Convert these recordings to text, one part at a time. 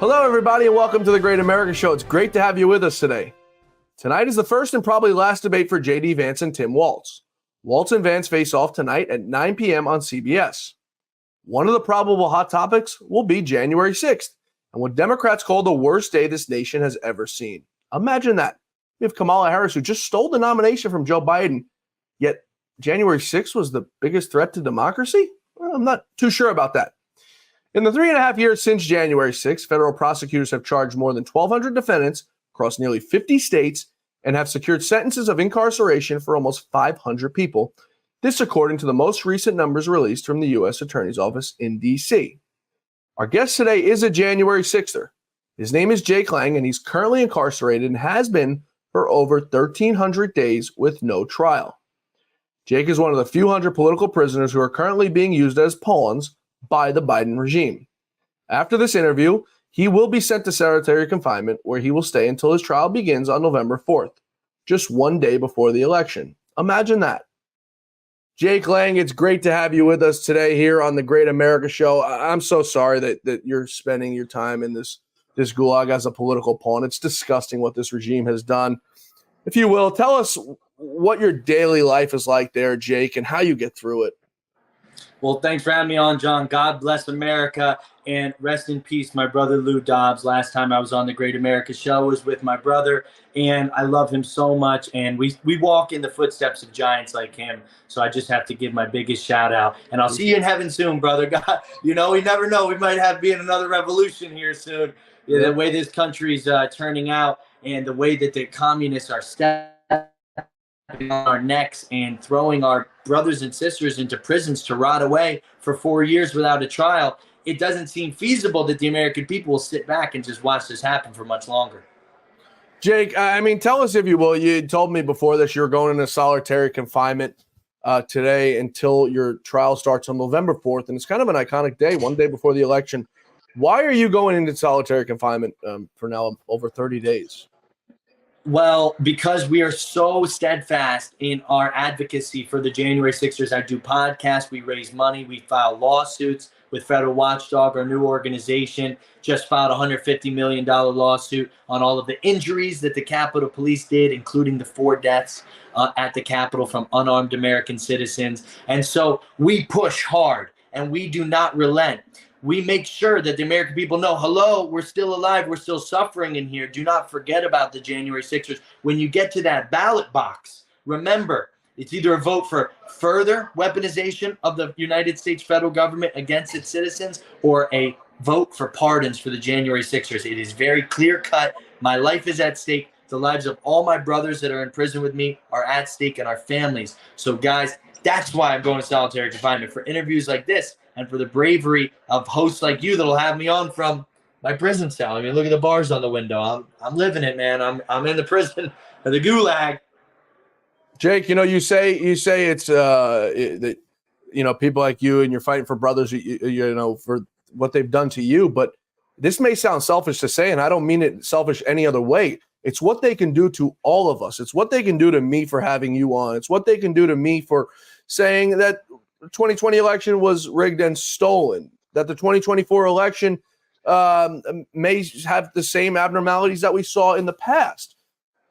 Hello, everybody, and welcome to the Great America Show. It's great to have you with us today. Tonight is the first and probably last debate for J.D. Vance and Tim Walz. Walz and Vance face off tonight at 9 p.m. on CBS. One of the probable hot topics will be January 6th, and what Democrats call the worst day this nation has ever seen. Imagine that. We have Kamala Harris, who just stole the nomination from Joe Biden, yet January 6th was the biggest threat to democracy? Well, I'm not too sure about that. In the 3.5 years since January 6th, federal prosecutors have charged more than 1,200 defendants across nearly 50 states and have secured sentences of incarceration for almost 500 people. This according to the most recent numbers released from the U.S. Attorney's Office in D.C. Our guest today is a January 6er. His name is Jake Lang, and he's currently incarcerated and has been for over 1,300 days with no trial. Jake is one of the few hundred political prisoners who are currently being used as pawns by the Biden regime. After this interview, he will be sent to solitary confinement, where he will stay until his trial begins on November 4th, just one day before the election. Imagine that. Jake Lang, it's great to have you with us today here on the Great America Show. I'm so sorry that you're spending your time in this gulag as a political pawn. It's disgusting what this regime has done. If you will, tell us what your daily life is like there, Jake, and how you get through it. Well, thanks for having me on, John. God bless America, and rest in peace, my brother Lou Dobbs. Last time I was on the Great America Show was with my brother, and I love him so much, and we walk in the footsteps of giants like him, so I just have to give my biggest shout out, and I'll see you in heaven soon, brother. God, we never know. We might be in another revolution here soon. Yeah, the way this country's turning out and the way that the communists are stepping on our necks and throwing our brothers and sisters into prisons to rot away for 4 years without a trial, it doesn't seem feasible that the American people will sit back and just watch this happen for much longer. Jake, tell us, if you will, you told me before this you were going into solitary confinement today until your trial starts on November 4th, and it's kind of an iconic day, one day before the election. Why are you going into solitary confinement for now over 30 days? Well, because we are so steadfast in our advocacy for the January 6ers. I do podcasts, we raise money, we file lawsuits with Federal Watchdog, our new organization. Just filed a $150 million lawsuit on all of the injuries that the Capitol Police did, including the 4 deaths at the Capitol from unarmed American citizens. And so we push hard, and we do not relent. We make sure that the American people know, hello, we're still alive. We're still suffering in here. Do not forget about the January 6ers. When you get to that ballot box, remember, it's either a vote for further weaponization of the United States federal government against its citizens or a vote for pardons for the January 6ers. It is very clear cut. My life is at stake. The lives of all my brothers that are in prison with me are at stake, and our families. So, guys, that's why I'm going to solitary confinement, for interviews like this and for the bravery of hosts like you that'll have me on from my prison cell. I mean, look at the bars on the window. I'm living it, man. I'm in the prison of the Gulag. Jake, you say it's that people like you and you're fighting for brothers, for what they've done to you. But this may sound selfish to say, and I don't mean it selfish any other way. It's what they can do to all of us. It's what they can do to me for having you on. It's what they can do to me for saying that the 2020 election was rigged and stolen, that the 2024 election may have the same abnormalities that we saw in the past.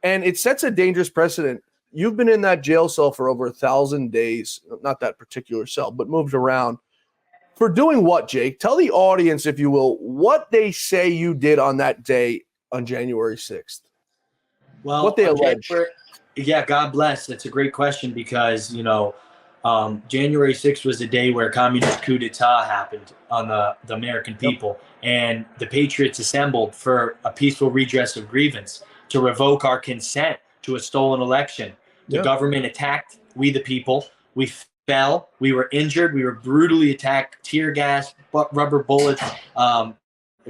And it sets a dangerous precedent. You've been in that jail cell for over 1,000 days, not that particular cell, but moved around. For doing what, Jake? Tell the audience, if you will, what they say you did on that day on January 6th. Well, what they allege. Yeah, God bless. That's a great question because, January 6th was the day where a communist coup d'etat happened on the American people. Yep. And the Patriots assembled for a peaceful redress of grievance to revoke our consent to a stolen election. The government attacked we the people. We fell. We were injured. We were brutally attacked, tear gas, rubber bullets,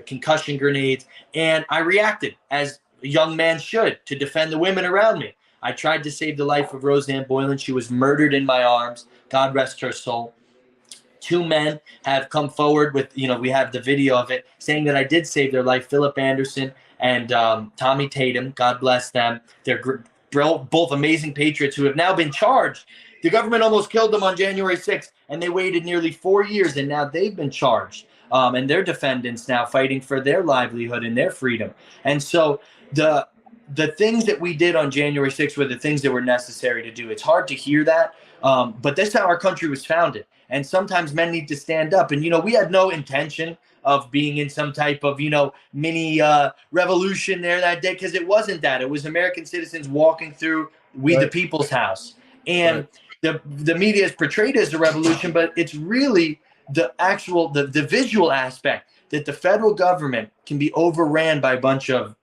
concussion grenades. And I reacted as a young man should to defend the women around me. I tried to save the life of Roseanne Boylan. She was murdered in my arms. God rest her soul. 2 men have come forward with, we have the video of it, saying that I did save their life. Philip Anderson and Tommy Tatum, God bless them. They're both amazing patriots who have now been charged. The government almost killed them on January 6th, and they waited nearly 4 years, and now they've been charged and they're defendants now fighting for their livelihood and their freedom. And so the things that we did on January 6th were the things that were necessary to do. It's hard to hear that, but that's how our country was founded. And sometimes men need to stand up. And, we had no intention of being in some type of, mini revolution there that day, because it wasn't that. It was American citizens walking through the people's house. And the media is portrayed as a revolution, but it's really the actual, the visual aspect that the federal government can be overran by a bunch of,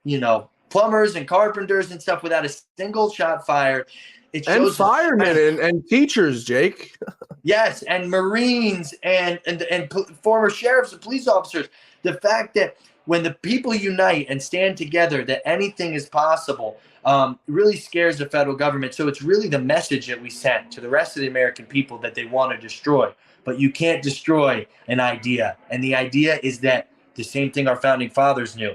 plumbers and carpenters and stuff without a single shot fired. It shows firemen and teachers, Jake. Yes, and Marines and former sheriffs and police officers. The fact that when the people unite and stand together, that anything is possible, really scares the federal government. So it's really the message that we sent to the rest of the American people that they want to destroy. But you can't destroy an idea. And the idea is that the same thing our founding fathers knew.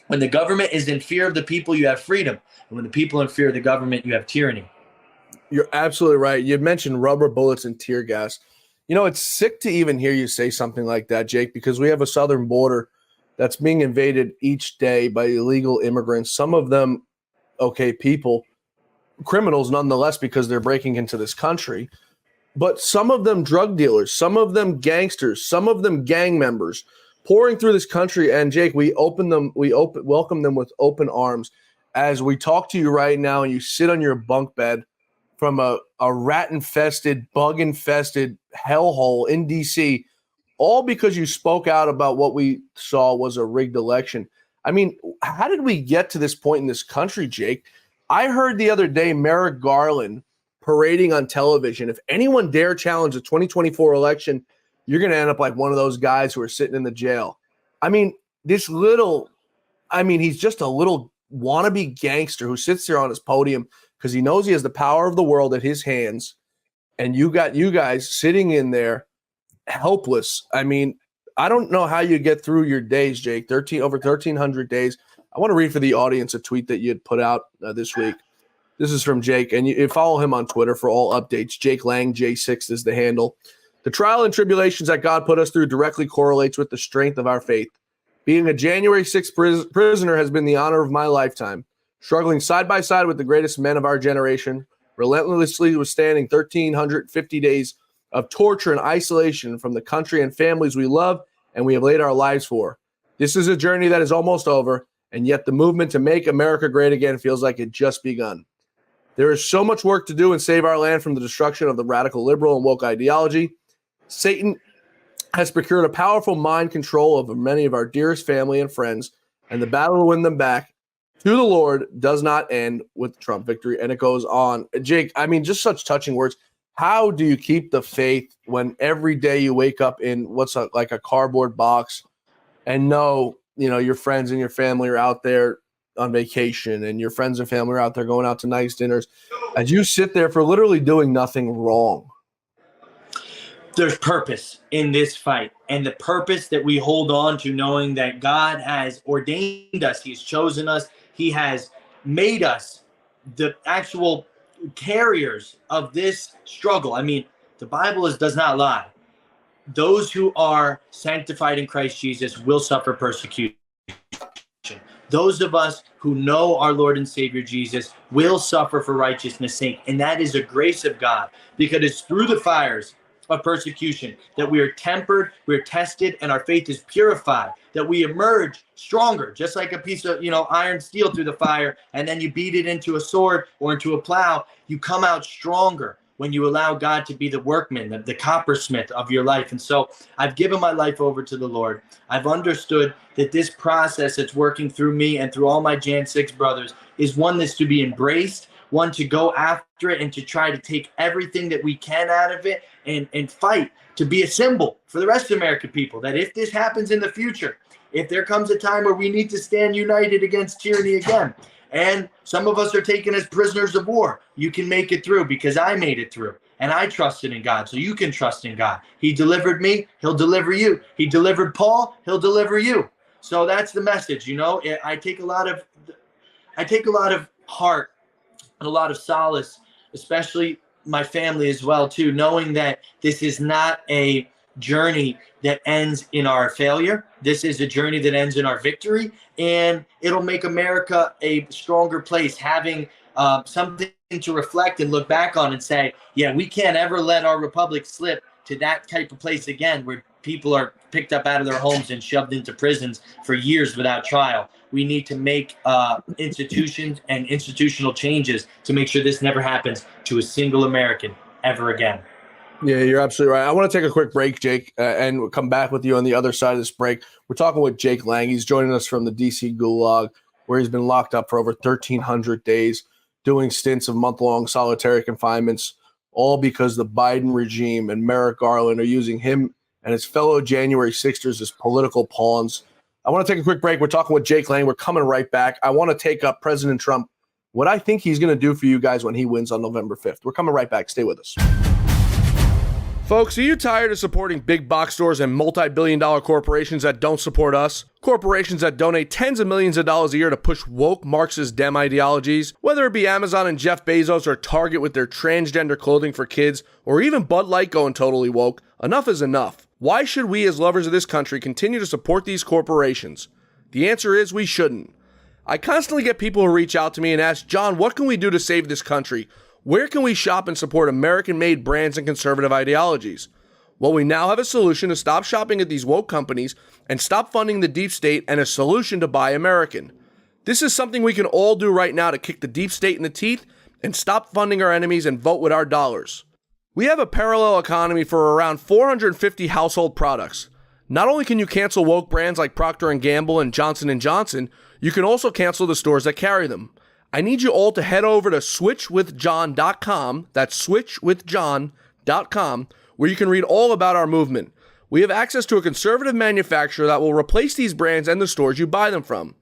When the government is in fear of the people, you have freedom. And when the people are in fear of the government, you have tyranny. You're absolutely right. You mentioned rubber bullets and tear gas. It's sick to even hear you say something like that, Jake, because we have a southern border that's being invaded each day by illegal immigrants. Some of them, people, criminals nonetheless, because they're breaking into this country. But some of them drug dealers, some of them gangsters, some of them gang members pouring through this country. And Jake, we welcome them with open arms as we talk to you right now and you sit on your bunk bed from a rat-infested, bug-infested hellhole in D.C., all because you spoke out about what we saw was a rigged election. I mean, how did we get to this point in this country, Jake? I heard the other day Merrick Garland parading on television. If anyone dare challenge the 2024 election, you're going to end up like one of those guys who are sitting in the jail. I mean, he's just a little wannabe gangster who sits there on his podium because he knows he has the power of the world at his hands. And you got you guys sitting in there helpless. I mean, I don't know how you get through your days, Jake. Over 1,300 days. I want to read for the audience a tweet that you had put out this week. This is from Jake, and you follow him on Twitter for all updates. Jake Lang, J6 is the handle. The trial and tribulations that God put us through directly correlates with the strength of our faith. Being a January 6th prisoner has been the honor of my lifetime. Struggling side by side with the greatest men of our generation, relentlessly withstanding 1,350 days of torture and isolation from the country and families we love and we have laid our lives for. This is a journey that is almost over, and yet the movement to make America great again feels like it just begun. There is so much work to do and save our land from the destruction of the radical liberal and woke ideology. Satan has procured a powerful mind control over many of our dearest family and friends, and the battle to win them back to the Lord does not end with Trump victory. And it goes on. Jake, I mean, just such touching words. How do you keep the faith when every day you wake up in like a cardboard box and know, your friends and your family are out there on vacation and your friends and family are out there going out to nice dinners as you sit there for literally doing nothing wrong? There's purpose in this fight, and the purpose that we hold on to, knowing that God has ordained us, He's chosen us, He has made us the actual carriers of this struggle. I mean, the Bible does not lie. Those who are sanctified in Christ Jesus will suffer persecution. Those of us who know our Lord and Savior Jesus will suffer for righteousness' sake, and that is a grace of God, because it's through the fires of persecution that we are tempered, we're tested, and our faith is purified, that we emerge stronger, just like a piece of iron steel through the fire, and then you beat it into a sword or into a plow. You come out stronger when you allow God to be the workman, the coppersmith of your life. And so I've given my life over to the Lord. I've understood that this process that's working through me and through all my Jan 6 brothers is one that's to be embraced, one to go after it and to try to take everything that we can out of it and fight to be a symbol for the rest of the American people, that if this happens in the future, if there comes a time where we need to stand united against tyranny again, and some of us are taken as prisoners of war, you can make it through, because I made it through and I trusted in God. So you can trust in God. He delivered me, He'll deliver you. He delivered Paul, He'll deliver you. So that's the message. I take a lot of heart and a lot of solace, especially my family as well too, knowing that this is not a journey that ends in our failure. This is a journey that ends in our victory, and it'll make America a stronger place, having something to reflect and look back on and say, yeah, we can't ever let our republic slip to that type of place again, where people are picked up out of their homes and shoved into prisons for years without trial. We need to make institutions and institutional changes to make sure this never happens to a single American ever again. Yeah, you're absolutely right. I want to take a quick break, Jake, and we'll come back with you on the other side of this break. We're talking with Jake Lang. He's joining us from the D.C. Gulag, where he's been locked up for over 1,300 days, doing stints of month-long solitary confinements, all because the Biden regime and Merrick Garland are using him and his fellow January 6ers as political pawns. I want to take a quick break. We're talking with Jake Lang. We're coming right back. I want to take up President Trump, what I think he's going to do for you guys when he wins on November 5th. We're coming right back. Stay with us. Folks, are you tired of supporting big box stores and multi-billion-dollar corporations that don't support us? Corporations that donate tens of millions of dollars a year to push woke Marxist dem ideologies? Whether it be Amazon and Jeff Bezos or Target with their transgender clothing for kids, or even Bud Light going totally woke, enough is enough. Why should we as lovers of this country continue to support these corporations? The answer is we shouldn't. I constantly get people who reach out to me and ask, John, what can we do to save this country? Where can we shop and support American-made brands and conservative ideologies? Well, we now have a solution to stop shopping at these woke companies and stop funding the deep state, and a solution to buy American. This is something we can all do right now to kick the deep state in the teeth and stop funding our enemies and vote with our dollars. We have a parallel economy for around 450 household products. Not only can you cancel woke brands like Procter & Gamble and Johnson & Johnson, you can also cancel the stores that carry them. I need you all to head over to switchwithjohn.com, that's switchwithjohn.com, where you can read all about our movement. We have access to a conservative manufacturer that will replace these brands and the stores you buy them from.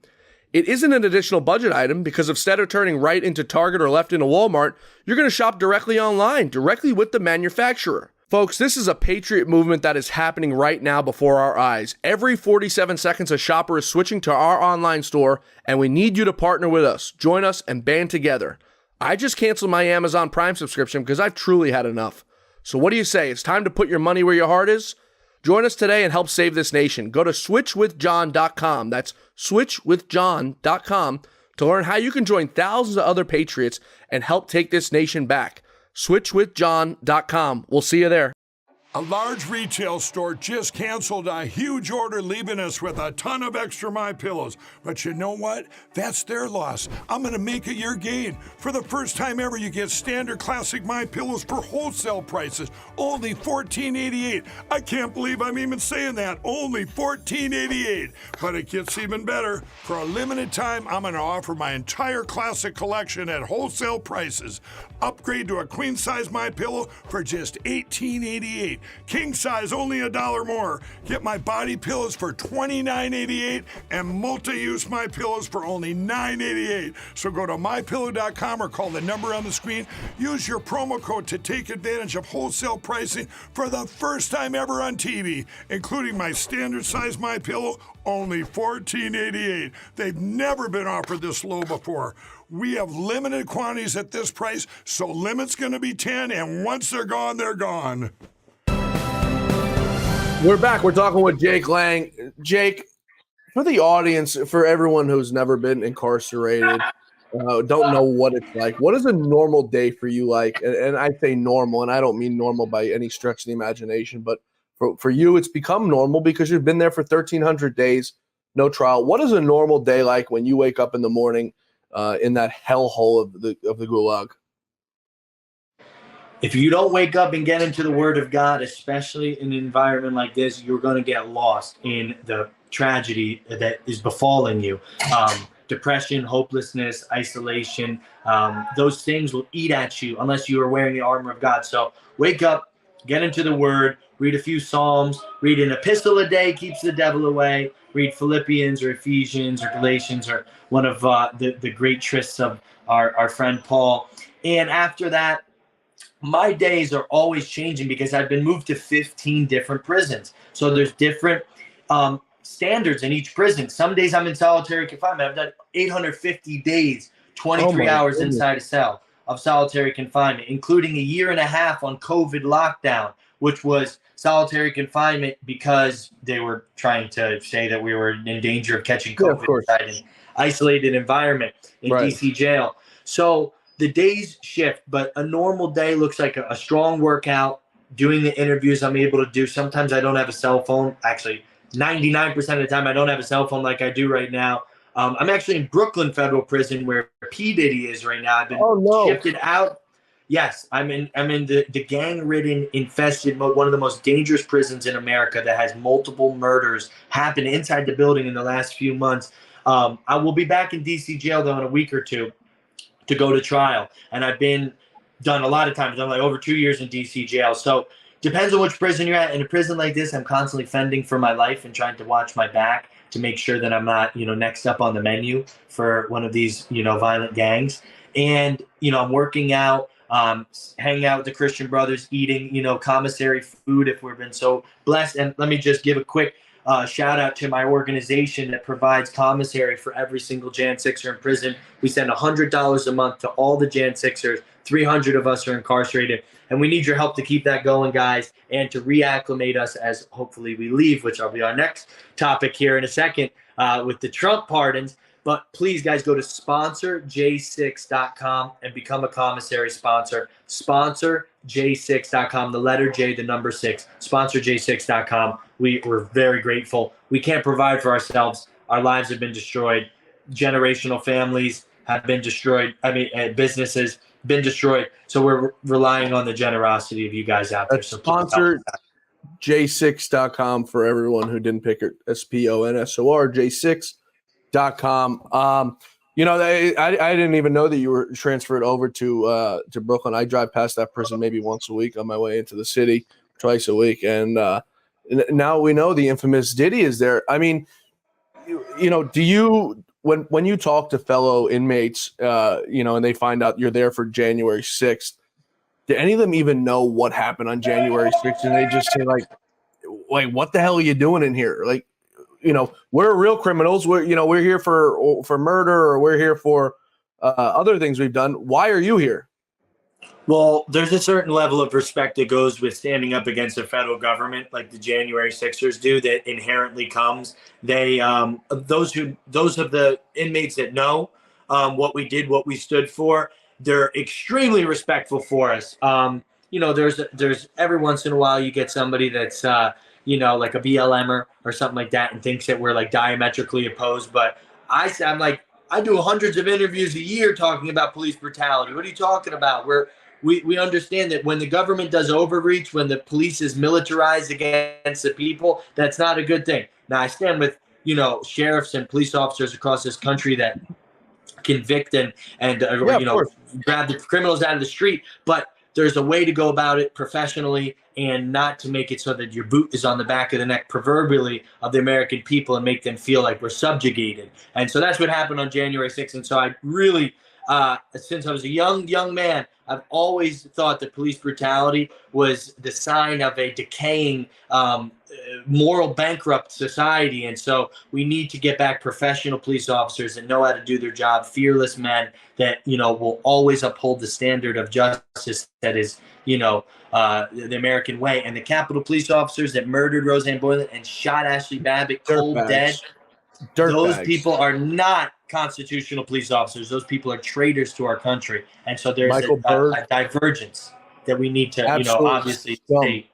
It isn't an additional budget item because instead of turning right into Target or left into Walmart, you're going to shop directly online, directly with the manufacturer. Folks, this is a patriot movement that is happening right now before our eyes. Every 47 seconds, a shopper is switching to our online store, and we need you to partner with us. Join us and band together. I just canceled my Amazon Prime subscription because I've truly had enough. So what do you say? It's time to put your money where your heart is? Join us today and help save this nation. Go to switchwithjohn.com. That's switchwithjohn.com to learn how you can join thousands of other patriots and help take this nation back. switchwithjohn.com. We'll see you there. A large retail store just canceled a huge order, leaving us with a ton of extra MyPillows. But you know what? That's their loss. I'm going to make it your gain. For the first time ever, you get standard classic MyPillows for wholesale prices, only $14.88. I can't believe I'm even saying that. Only $14.88. But it gets even better. For a limited time, I'm going to offer my entire classic collection at wholesale prices. Upgrade to a queen-size MyPillow for just $18.88. King size only $1 more. Get my body pillows for $29.88 and multi-use MyPillows for only $9.88. So go to mypillow.com or call the number on the screen. Use your promo code to take advantage of wholesale pricing for the first time ever on TV, including my standard size MyPillow, only $14.88. They've never been offered this low before. We have limited quantities at this price, so limit's going to be 10, and once they're gone, they're gone. We're back. We're talking with Jake Lang. Jake, for the audience, for everyone who's never been incarcerated, don't know what it's like, what is a normal day for you like? And I say normal, and I don't mean normal by any stretch of the imagination, but for you, it's become normal because you've been there for 1,300 days, no trial. What is a normal day like when you wake up in the morning in that hellhole of the Gulag? If you don't wake up and get into the Word of God, especially in an environment like this, you're going to get lost in the tragedy that is befalling you. Depression, hopelessness, isolation, those things will eat at you unless you are wearing the armor of God. So wake up, get into the Word, read a few Psalms, read an epistle a day, keeps the devil away, read Philippians or Ephesians or Galatians or one of the great trysts of our friend Paul. And after that, my days are always changing because I've been moved to 15 different prisons. So there's different standards in each prison. Some days I'm in solitary confinement. I've done 850 days, 23 hours inside a cell of solitary confinement, including a year and a half on COVID lockdown, which was solitary confinement because they were trying to say that we were in danger of catching Yeah, of COVID course. inside an isolated environment in Right. DC jail. So the days shift, but a normal day looks like a strong workout, doing the interviews I'm able to do. Sometimes I don't have a cell phone. Actually, 99% of the time I don't have a cell phone like I do right now. I'm actually in Brooklyn Federal Prison where P. Diddy is right now. I've been shifted out. Yes, I'm in the gang-ridden, infested, one of the most dangerous prisons in America that has multiple murders happen inside the building in the last few months. I will be back in DC jail though in a week or two to go to trial, and I've been done a lot of times. Done like over 2 years in DC jail. So depends on which prison you're at. In a prison like this, I'm constantly fending for my life and trying to watch my back to make sure that I'm not, next up on the menu for one of these, violent gangs. And, I'm working out, hanging out with the Christian brothers, eating, commissary food if we've been so blessed. And let me just give a quick shout out to my organization that provides commissary for every single Jan 6er in prison. We send $100 a month to all the Jan 6ers. 300 of us are incarcerated. And we need your help to keep that going, guys, and to reacclimate us as hopefully we leave, which will be our next topic here in a second with the Trump pardons. But please, guys, go to sponsorj6.com and become a commissary sponsor. Sponsorj6.com, the letter J, the number 6. Sponsorj6.com. We're very grateful. We can't provide for ourselves. Our lives have been destroyed. Generational families have been destroyed. Businesses been destroyed. So we're relying on the generosity of you guys out there. That's So sponsorj6.com for everyone who didn't pick it. SPONSOR J6.com. I didn't even know that you were transferred over to Brooklyn. I drive past that prison maybe once a week on my way into the city, twice a week, and now we know the infamous Diddy is there. I mean, do you when you talk to fellow inmates, and they find out you're there for January 6th, do any of them even know what happened on January 6th? And they just say like, what the hell are you doing in here? Like, we're real criminals. We're here for murder, or we're here for other things we've done. Why are you here? Well, there's a certain level of respect that goes with standing up against the federal government, like the January 6ers do, that inherently comes. They, those of the inmates that know what we did, what we stood for, they're extremely respectful for us. There's every once in a while you get somebody that's, like a BLMer or something like that, and thinks that we're like diametrically opposed. But I'm like, I do hundreds of interviews a year talking about police brutality. What are you talking about? We understand that when the government does overreach, when the police is militarized against the people, that's not a good thing. Now, I stand with, sheriffs and police officers across this country that convict and grab the criminals out of the street. But there's a way to go about it professionally and not to make it so that your boot is on the back of the neck, proverbially, of the American people and make them feel like we're subjugated. And so that's what happened on January 6th. And so I really, since I was a young man, I've always thought that police brutality was the sign of a decaying, moral bankrupt society. And so we need to get back professional police officers that know how to do their job, fearless men that, will always uphold the standard of justice that is, the American way. And the Capitol police officers that murdered Roseanne Boylan and shot Ashley Babbitt cold dead, those people are not constitutional police officers. Those people are traitors to our country. And so there's a divergence that we need to, obviously state.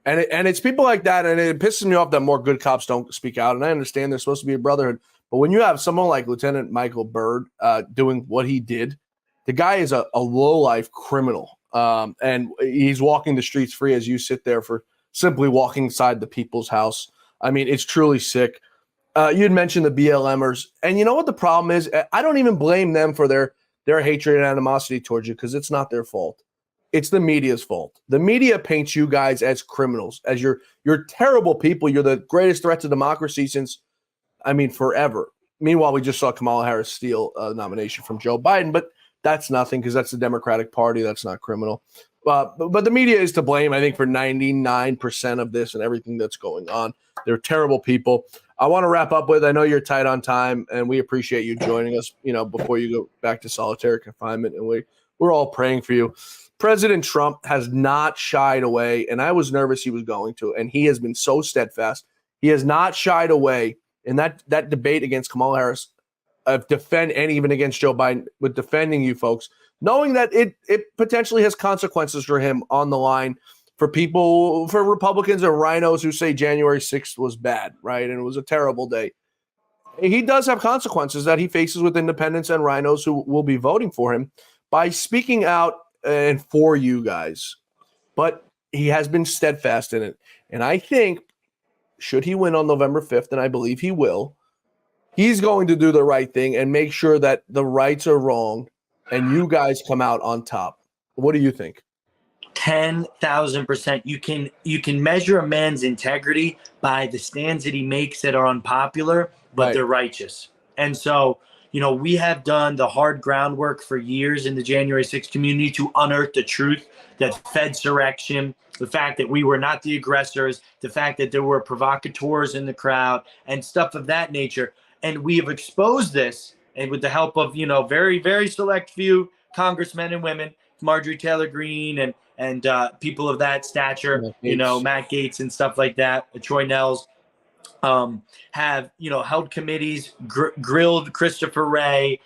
And it's people like that, and it pisses me off that more good cops don't speak out. And I understand there's supposed to be a brotherhood, but when you have someone like Lieutenant Michael Byrd doing what he did, the guy is a low-life criminal, and he's walking the streets free as you sit there for simply walking inside the people's house. I mean, it's truly sick. You'd mentioned the BLMers, and you know what the problem is? I don't even blame them for their hatred and animosity towards you, because it's not their fault. It's the media's fault. The media paints you guys as criminals, as you're terrible people. You're the greatest threat to democracy since, forever. Meanwhile, we just saw Kamala Harris steal a nomination from Joe Biden, but that's nothing because that's the Democratic Party. That's not criminal. But the media is to blame, I think, for 99% of this and everything that's going on. They're terrible people. I want to wrap up with, I know you're tight on time, and we appreciate you joining us, before you go back to solitary confinement. And we're we're all praying for you. President Trump has not shied away, and I was nervous he was going to, and he has been so steadfast. He has not shied away in that debate against Kamala Harris of and even against Joe Biden with defending you folks, knowing that it potentially has consequences for him on the line for people, for Republicans and rhinos who say January 6th was bad, right? And it was a terrible day. He does have consequences that he faces with independents and rhinos who will be voting for him by speaking out and for you guys. But he has been steadfast in it. And I think, should he win on November 5th, and I believe he will, he's going to do the right thing and make sure that the rights are wrong and you guys come out on top. What do you think? 10,000%. You can measure a man's integrity by the stands that he makes that are unpopular, but they're righteous. And so, we have done the hard groundwork for years in the January 6th community to unearth the truth that Fedsurrection, the fact that we were not the aggressors, the fact that there were provocateurs in the crowd and stuff of that nature. And we have exposed this, and with the help of, very, very select few congressmen and women, Marjorie Taylor Greene and people of that stature, Matt Gaetz and stuff like that, Troy Nehls, have, held committees, grilled Christopher Wray,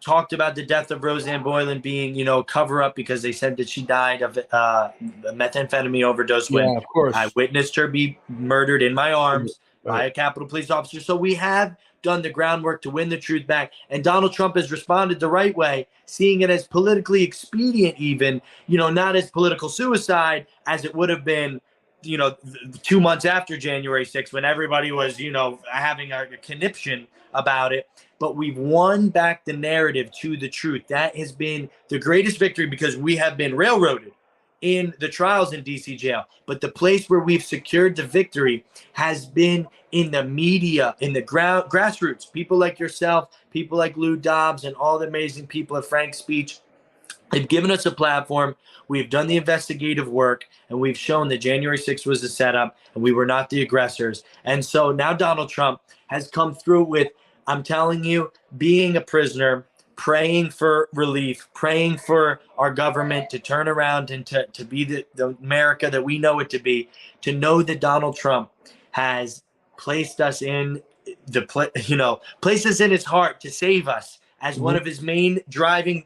talked about the death of Roseanne Boylan being, a cover-up because they said that she died of methamphetamine overdose when I witnessed her be murdered in my arms by a Capitol Police officer. So we have done the groundwork to win the truth back. And Donald Trump has responded the right way, seeing it as politically expedient even, not as political suicide as it would have been, 2 months after January 6th when everybody was, having a conniption about it. But we've won back the narrative to the truth. That has been the greatest victory because we have been railroaded in the trials in DC jail. But the place where we've secured the victory has been in the media, in the grassroots. People like yourself, people like Lou Dobbs, and all the amazing people at Frank's Speech. They've given us a platform. We've done the investigative work, and we've shown that January 6th was a setup, and we were not the aggressors. And so now Donald Trump has come through with, I'm telling you, being a prisoner, praying for relief, praying for our government to turn around and to be the America that we know it to be, to know that Donald Trump has placed us in placed us in his heart to save us as one of his main driving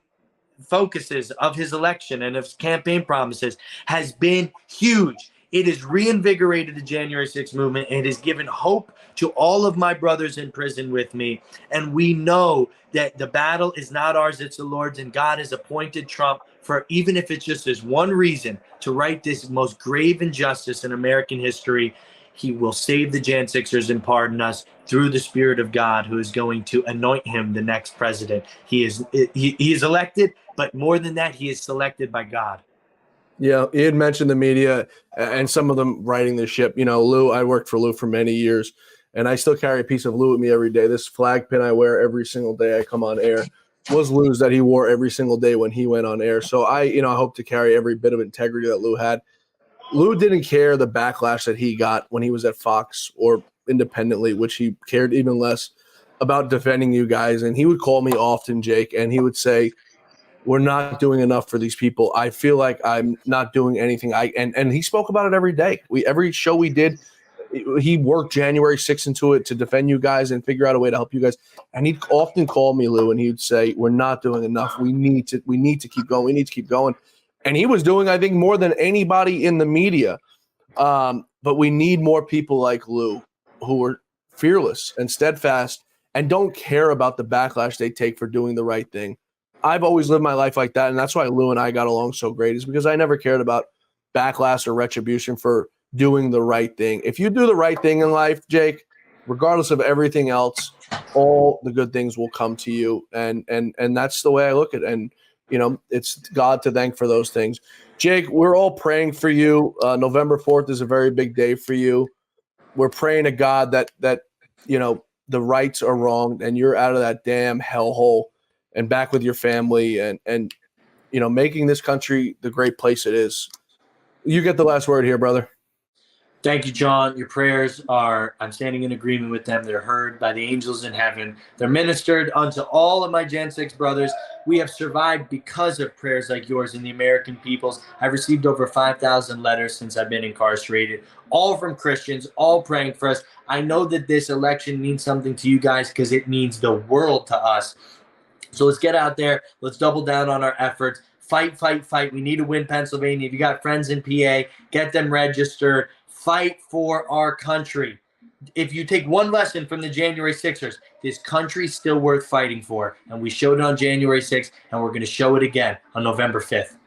focuses of his election and of his campaign promises has been huge. It has reinvigorated the January 6th movement. It has given hope to all of my brothers in prison with me. And we know that the battle is not ours, it's the Lord's. And God has appointed Trump for, even if it's just this one reason, to right this most grave injustice in American history. He will save the Jan 6ers and pardon us through the Spirit of God, who is going to anoint him the next president. He is elected, but more than that, he is selected by God. Yeah, he had mentioned the media and some of them riding the ship. Lou, I worked for Lou for many years, and I still carry a piece of Lou with me every day. This flag pin I wear every single day I come on air was Lou's that he wore every single day when he went on air. So I hope to carry every bit of integrity that Lou had. Lou didn't care the backlash that he got when he was at Fox or independently, which he cared even less about defending you guys. And he would call me often, Jake, and he would say, we're not doing enough for these people. I feel like I'm not doing anything. And he spoke about it every day. Every show we did, he worked January 6th into it to defend you guys and figure out a way to help you guys. And he'd often call me, Lou, and he'd say, we're not doing enough. We need to keep going. We need to keep going. And he was doing, I think, more than anybody in the media. But we need more people like Lou who are fearless and steadfast and don't care about the backlash they take for doing the right thing. I've always lived my life like that, and that's why Lou and I got along so great, is because I never cared about backlash or retribution for doing the right thing. If you do the right thing in life, Jake, regardless of everything else, all the good things will come to you. And that's the way I look at it. And it's God to thank for those things. Jake, we're all praying for you. November 4th is a very big day for you. We're praying to God that the rights are wrong and you're out of that damn hellhole and back with your family and making this country the great place it is. You get the last word here, brother. Thank you, John. Your prayers I'm standing in agreement with them. They're heard by the angels in heaven. They're ministered unto all of my Gen 6 brothers. we have survived because of prayers like yours and the American people's. I've received over 5,000 letters since I've been incarcerated, all from Christians, all praying for us. I know that this election means something to you guys because it means the world to us. So let's get out there. Let's double down on our efforts. Fight, fight, fight. We need to win Pennsylvania. If you got friends in PA, get them registered. Fight for our country. If you take one lesson from the January 6ers, this country's still worth fighting for. And we showed it on January 6th, and we're going to show it again on November 5th.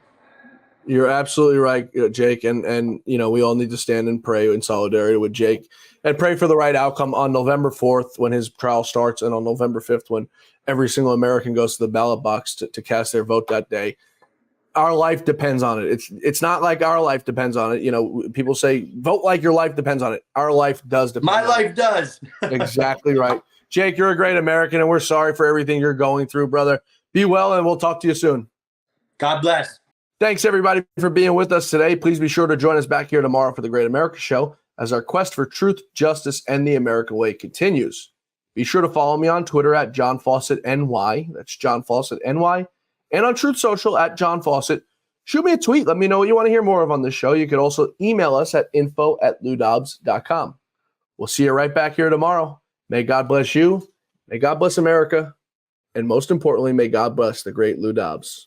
You're absolutely right, Jake. And we all need to stand and pray in solidarity with Jake and pray for the right outcome on November 4th when his trial starts, and on November 5th when every single American goes to the ballot box to cast their vote that day. Our life depends on it. It's not like our life depends on it. People say vote like your life depends on it. Our life does depend. My life does. Exactly right. Jake, you're a great American, and we're sorry for everything you're going through, brother. Be well, and we'll talk to you soon. God bless. Thanks, everybody, for being with us today. Please be sure to join us back here tomorrow for the Great America Show as our quest for truth, justice, and the American way continues. Be sure to follow me on Twitter at John Fawcett NY. That's John Fawcett NY. And on Truth Social at John Fawcett. Shoot me a tweet. Let me know what you want to hear more of on this show. You could also email us at info@loudobbs.com. We'll see you right back here tomorrow. May God bless you. May God bless America. And most importantly, may God bless the great Lou Dobbs.